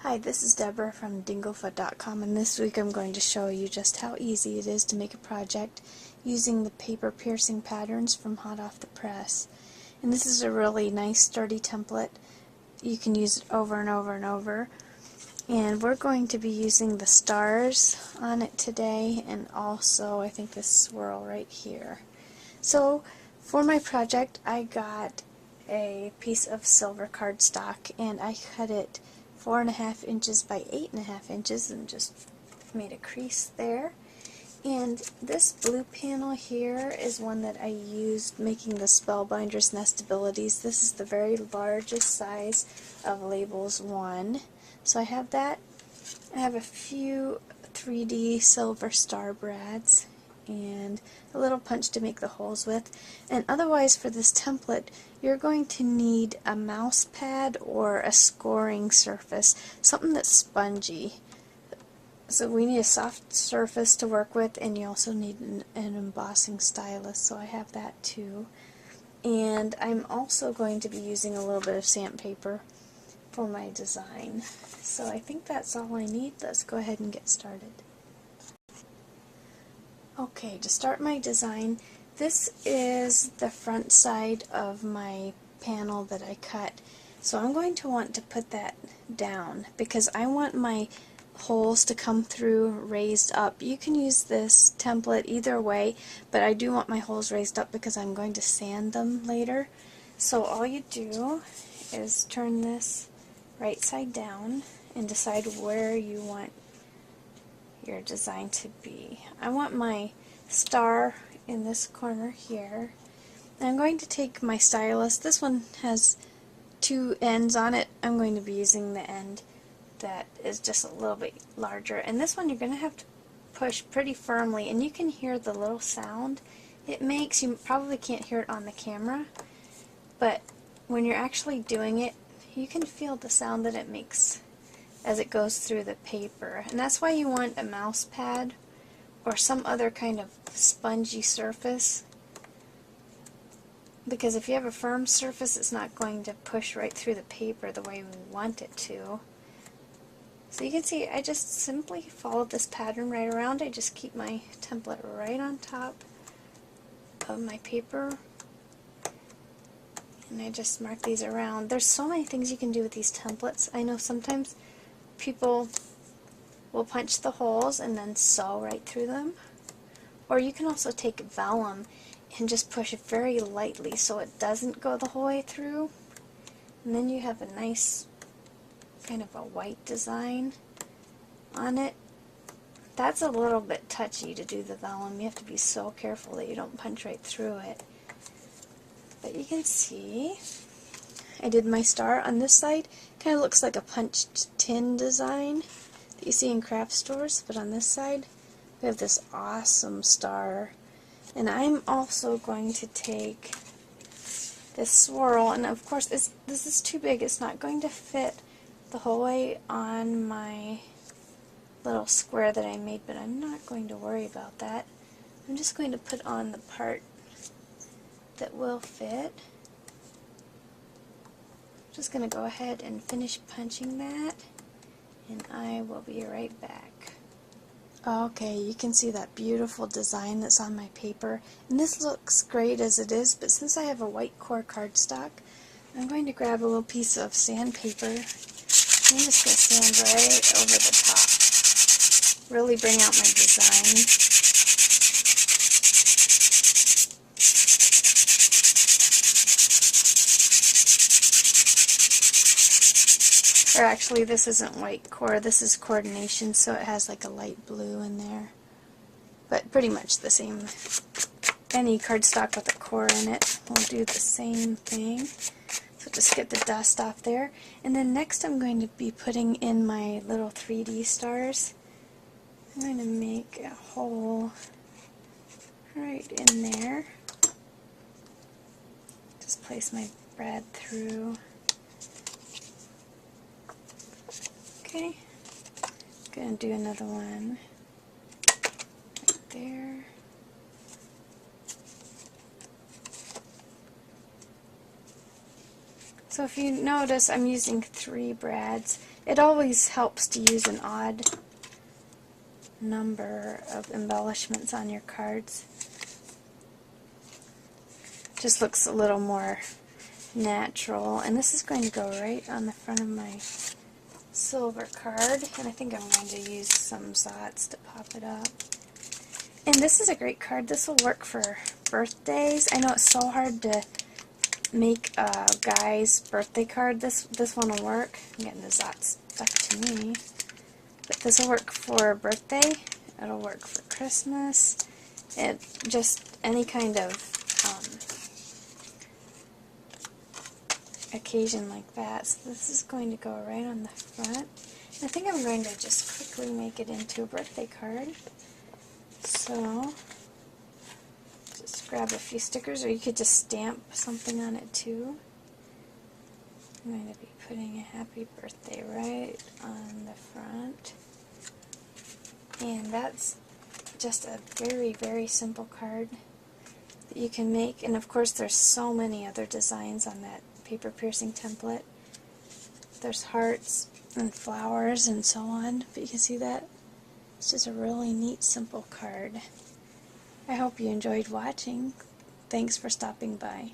Hi, this is Deborah from Dinglefoot.com, and this week I'm going to show you just how easy it is to make a project using the paper piercing patterns from hot off the press. And this is a really nice sturdy template. You can use it over and over and over. And we're going to be using the stars on it today, and also I think this swirl right here. So for my project I got a piece of silver cardstock and I cut it 4.5 inches by 8.5 inches and just made a crease there. And this blue panel here is one that I used making the Spellbinder's Nestabilities. This is the very largest size of Labels 1. So I have that. I have a few 3D silver star brads and a little punch to make the holes with. And otherwise for this template you're going to need a mouse pad or a scoring surface, something that's spongy. So we need a soft surface to work with, and you also need an embossing stylus, so I have that too. And I'm also going to be using a little bit of sandpaper for my design. So I think that's all I need. Let's go ahead and get started. Okay, to start my design, this is the front side of my panel that I cut. So I'm going to want to put that down because I want my holes to come through raised up. You can use this template either way, but I do want my holes raised up because I'm going to sand them later. So all you do is turn this right side down and decide where you want your design to be. I want my star in this corner here. And I'm going to take my stylus. This one has two ends on it. I'm going to be using the end that is just a little bit larger. And this one you're going to have to push pretty firmly, and you can hear the little sound it makes. You probably can't hear it on the camera, but when you're actually doing it, you can feel the sound that it makes as it goes through the paper. And that's why you want a mouse pad or some other kind of spongy surface, because if you have a firm surface it's not going to push right through the paper the way we want it to. So you can see I just simply follow this pattern right around. I just keep my template right on top of my paper and I just mark these around. There's so many things you can do with these templates. I know sometimes people will punch the holes and then sew right through them. Or you can also take vellum and just push it very lightly so it doesn't go the whole way through. And then you have a nice kind of a white design on it. That's a little bit touchy to do the vellum. You have to be so careful that you don't punch right through it. But you can see I did my star on this side. Kind of looks like a punched tin design that you see in craft stores, but on this side we have this awesome star. And I'm also going to take this swirl, and of course this is too big. It's not going to fit the whole way on my little square that I made, but I'm not going to worry about that. I'm just going to put on the part that will fit. I'm just going to go ahead and finish punching that, and I will be right back. Okay, you can see that beautiful design that's on my paper, and this looks great as it is, but since I have a white core cardstock, I'm going to grab a little piece of sandpaper. I'm just going to sand right over the top. Really bring out my design. Or actually, this isn't white core, this is coordination, so it has like a light blue in there. But pretty much the same. Any cardstock with a core in it will do the same thing. So just get the dust off there. And then next I'm going to be putting in my little 3D stars. I'm going to make a hole right in there. Just place my brad through. Okay, going to do another one right there. So if you notice, I'm using 3 brads, It always helps to use an odd number of embellishments on your cards. Just looks a little more natural. And this is going to go right on the front of my silver card, and I think I'm going to use some Zots to pop it up. And this is a great card. This will work for birthdays. I know it's so hard to make a guy's birthday card. This one will work. I'm getting the Zots stuck to me. But this will work for birthday. It'll work for Christmas. Just any kind of occasion like that. So this is going to go right on the front. And I think I'm going to just quickly make it into a birthday card. So just grab a few stickers, or you could just stamp something on it too. I'm going to be putting a happy birthday right on the front. And that's just a very, very simple card that you can make. And of course there's so many other designs on that paper piercing template. There's hearts and flowers and so on, but you can see that it's just a really neat, simple card. I hope you enjoyed watching. Thanks for stopping by.